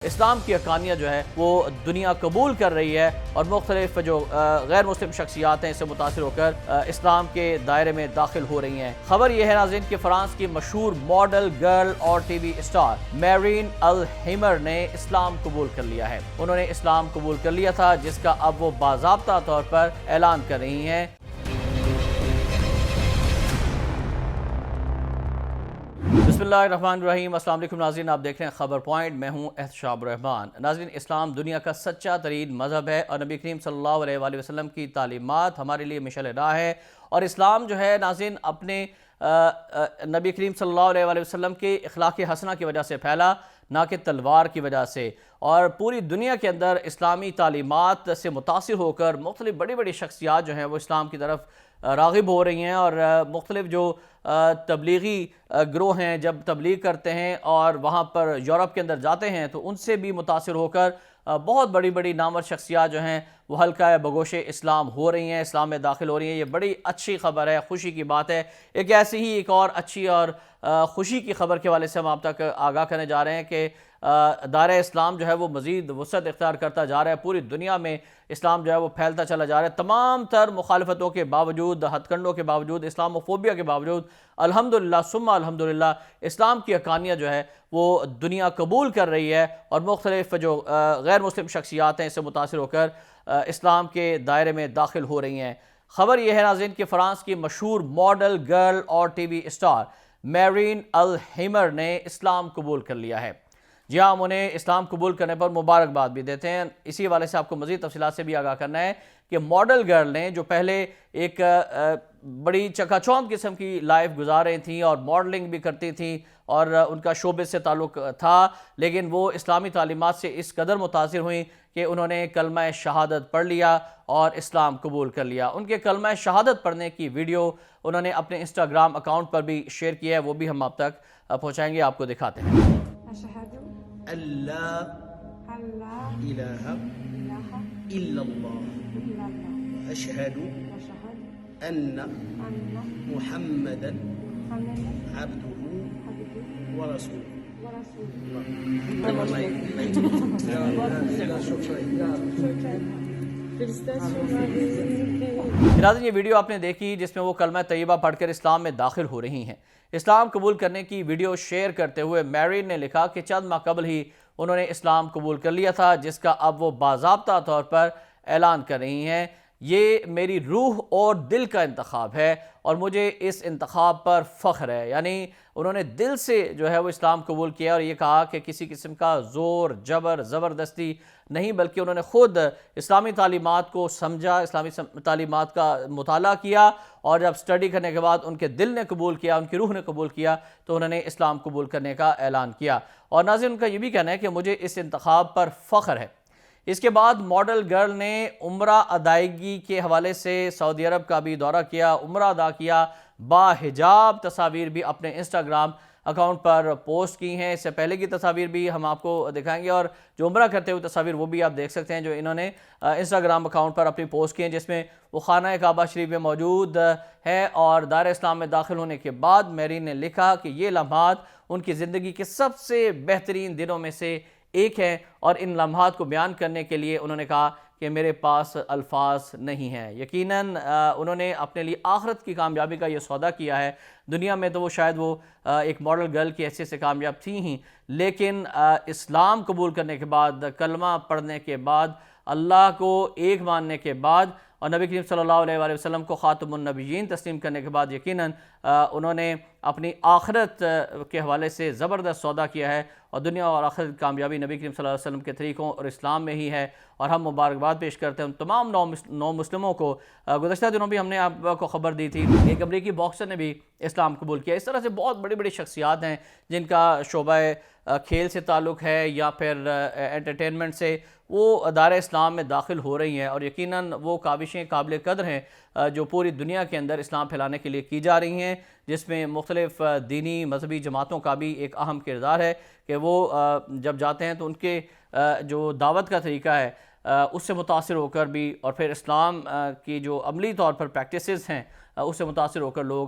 اسلام کی حقانیت جو ہے وہ دنیا قبول کر رہی ہے اور مختلف جو غیر مسلم شخصیات ہیں اس سے متاثر ہو کر اسلام کے دائرے میں داخل ہو رہی ہیں۔ خبر یہ ہے ناظرین کہ فرانس کی مشہور ماڈل، گرل اور ٹی وی اسٹار میرین الہیمر نے اسلام قبول کر لیا ہے۔ انہوں نے اسلام قبول کر لیا تھا جس کا اب وہ باضابطہ طور پر اعلان کر رہی ہیں۔ بسم اللہ الرحمن الرحیم۔ السلام علیکم ناظرین، آپ دیکھ رہے ہیں خبر پوائنٹ، میں ہوں احتشام الرحمان۔ ناظرین، اسلام دنیا کا سچا ترین مذہب ہے اور نبی کریم صلی اللہ علیہ وآلہ وسلم کی تعلیمات ہمارے لیے مشعل راہ ہے۔ اور اسلام جو ہے ناظرین اپنے نبی کریم صلی اللہ علیہ وآلہ وسلم کے اخلاق حسنہ کی وجہ سے پھیلا، نہ کہ تلوار کی وجہ سے، اور پوری دنیا کے اندر اسلامی تعلیمات سے متاثر ہو کر مختلف بڑی بڑی شخصیات جو ہیں وہ اسلام کی طرف راغب ہو رہی ہیں، اور مختلف جو تبلیغی گروہ ہیں جب تبلیغ کرتے ہیں اور وہاں پر یورپ کے اندر جاتے ہیں تو ان سے بھی متاثر ہو کر بہت بڑی بڑی نامور شخصیات جو ہیں وہ حلقہ بگوش اسلام ہو رہی ہیں، اسلام میں داخل ہو رہی ہیں۔ یہ بڑی اچھی خبر ہے، خوشی کی بات ہے۔ ایک ایسی ہی ایک اور اچھی اور خوشی کی خبر کے حوالے سے ہم آپ تک آگاہ کرنے جا رہے ہیں کہ دائرہ اسلام جو ہے وہ مزید وسعت اختیار کرتا جا رہا ہے۔ پوری دنیا میں اسلام جو ہے وہ پھیلتا چلا جا رہا ہے، تمام تر مخالفتوں کے باوجود، ہتھ کنڈوں کے باوجود، اسلاموفوبیا کے باوجود الحمدللہ ثم الحمدللہ اسلام کی حقانیت جو ہے وہ دنیا قبول کر رہی ہے اور مختلف جو غیر مسلم شخصیات ہیں اس سے متاثر ہو کر اسلام کے دائرے میں داخل ہو رہی ہیں۔ خبر یہ ہے ناظرین کہ فرانس کی مشہور ماڈل، گرل اور ٹی وی اسٹار میرین الہیمر نے اسلام قبول کر لیا ہے۔ جی ہاں، ہم انہیں اسلام قبول کرنے پر مبارکباد بھی دیتے ہیں۔ اسی حوالے سے آپ کو مزید تفصیلات سے بھی آگاہ کرنا ہے کہ ماڈل گرل نے جو پہلے ایک بڑی چکا چوند قسم کی لائف گزار رہی تھیں اور ماڈلنگ بھی کرتی تھیں اور ان کا شوبز سے تعلق تھا، لیکن وہ اسلامی تعلیمات سے اس قدر متاثر ہوئیں کہ انہوں نے کلمہ شہادت پڑھ لیا اور اسلام قبول کر لیا۔ ان کے کلمہ شہادت پڑھنے کی ویڈیو انہوں نے اپنے انسٹاگرام اکاؤنٹ پر بھی شیئر کیا ہے، وہ بھی ہم آپ تک پہنچائیں گے، آپ کو دکھاتے ہیں۔ لا إله إلا الله وأشهد أن محمدا عبده ورسوله۔ ناظرین، یہ ویڈیو آپ نے دیکھی جس میں وہ کلمہ طیبہ پڑھ کر اسلام میں داخل ہو رہی ہیں۔ اسلام قبول کرنے کی ویڈیو شیئر کرتے ہوئے میرین نے لکھا کہ چند ماہ قبل ہی انہوں نے اسلام قبول کر لیا تھا جس کا اب وہ باضابطہ طور پر اعلان کر رہی ہیں۔ یہ میری روح اور دل کا انتخاب ہے اور مجھے اس انتخاب پر فخر ہے۔ یعنی انہوں نے دل سے جو ہے وہ اسلام قبول کیا اور یہ کہا کہ کسی قسم کا زور، جبر، زبردستی نہیں، بلکہ انہوں نے خود اسلامی تعلیمات کو سمجھا، اسلامی تعلیمات کا مطالعہ کیا، اور جب سٹڈی کرنے کے بعد ان کے دل نے قبول کیا، ان کی روح نے قبول کیا تو انہوں نے اسلام قبول کرنے کا اعلان کیا۔ اور ناظرین، ان کا یہ بھی کہنا ہے کہ مجھے اس انتخاب پر فخر ہے۔ اس کے بعد ماڈل گرل نے عمرہ ادائیگی کے حوالے سے سعودی عرب کا بھی دورہ کیا، عمرہ ادا کیا، باحجاب تصاویر بھی اپنے انسٹاگرام اکاؤنٹ پر پوسٹ کی ہیں۔ اس سے پہلے کی تصاویر بھی ہم آپ کو دکھائیں گے، اور جو عمرہ کرتے ہوئے تصاویر وہ بھی آپ دیکھ سکتے ہیں جو انہوں نے انسٹاگرام اکاؤنٹ پر اپنی پوسٹ کی ہیں، جس میں وہ خانہ کعبہ شریف میں موجود ہے۔ اور دائرہ اسلام میں داخل ہونے کے بعد میرین نے لکھا کہ یہ لمحات ان کی زندگی کے سب سے بہترین دنوں میں سے ایک ہے، اور ان لمحات کو بیان کرنے کے لیے انہوں نے کہا کہ میرے پاس الفاظ نہیں ہیں۔ یقیناً انہوں نے اپنے لیے آخرت کی کامیابی کا یہ سودا کیا ہے۔ دنیا میں تو وہ شاید وہ ایک ماڈل گرل کی حیثیت سے کامیاب تھیں ہی، لیکن اسلام قبول کرنے کے بعد، کلمہ پڑھنے کے بعد، اللہ کو ایک ماننے کے بعد اور نبی کریم صلی اللہ علیہ وآلہ وسلم کو خاتم النبیین تسلیم کرنے کے بعد یقیناً انہوں نے اپنی آخرت کے حوالے سے زبردست سودا کیا ہے، اور دنیا اور آخرت کی کامیابی نبی کریم صلی اللہ علیہ وسلم کے طریقوں اور اسلام میں ہی ہے۔ اور ہم مبارکباد پیش کرتے ہیں ان تمام نو مسلموں کو۔ گزشتہ دنوں بھی ہم نے آپ کو خبر دی تھی کہ ایک امریکی باکسر نے بھی اسلام قبول کیا۔ اس طرح سے بہت بڑی بڑی شخصیات ہیں جن کا شعبہ کھیل سے تعلق ہے یا پھر انٹرٹینمنٹ سے، وہ دائرہ اسلام میں داخل ہو رہی ہیں، اور یقیناً وہ کاوشیں قابل قدر ہیں جو پوری دنیا کے اندر اسلام پھیلانے کے لیے کی جا رہی ہیں، جس میں مختلف دینی مذہبی جماعتوں کا بھی ایک اہم کردار ہے کہ وہ جب جاتے ہیں تو ان کے جو دعوت کا طریقہ ہے اس سے متاثر ہو کر بھی، اور پھر اسلام کی جو عملی طور پر پریکٹسز ہیں اس سے متاثر ہو کر لوگ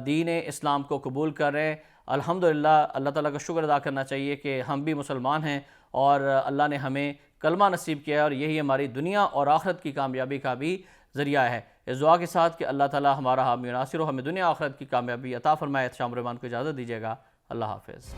دین اسلام کو قبول کر رہے ہیں۔ الحمدللہ اللہ تعالیٰ کا شکر ادا کرنا چاہیے کہ ہم بھی مسلمان ہیں اور اللہ نے ہمیں کلمہ نصیب کیا ہے اور یہی ہماری دنیا اور آخرت کی کامیابی کا بھی ذریعہ ہے۔ اس دعا کے ساتھ کہ اللہ تعالی ہمارا حامی و ناصر ہو، ہمیں دنیا آخرت کی کامیابی عطا فرمائے۔ شام الرحمان کو اجازت دیجیے گا، اللہ حافظ۔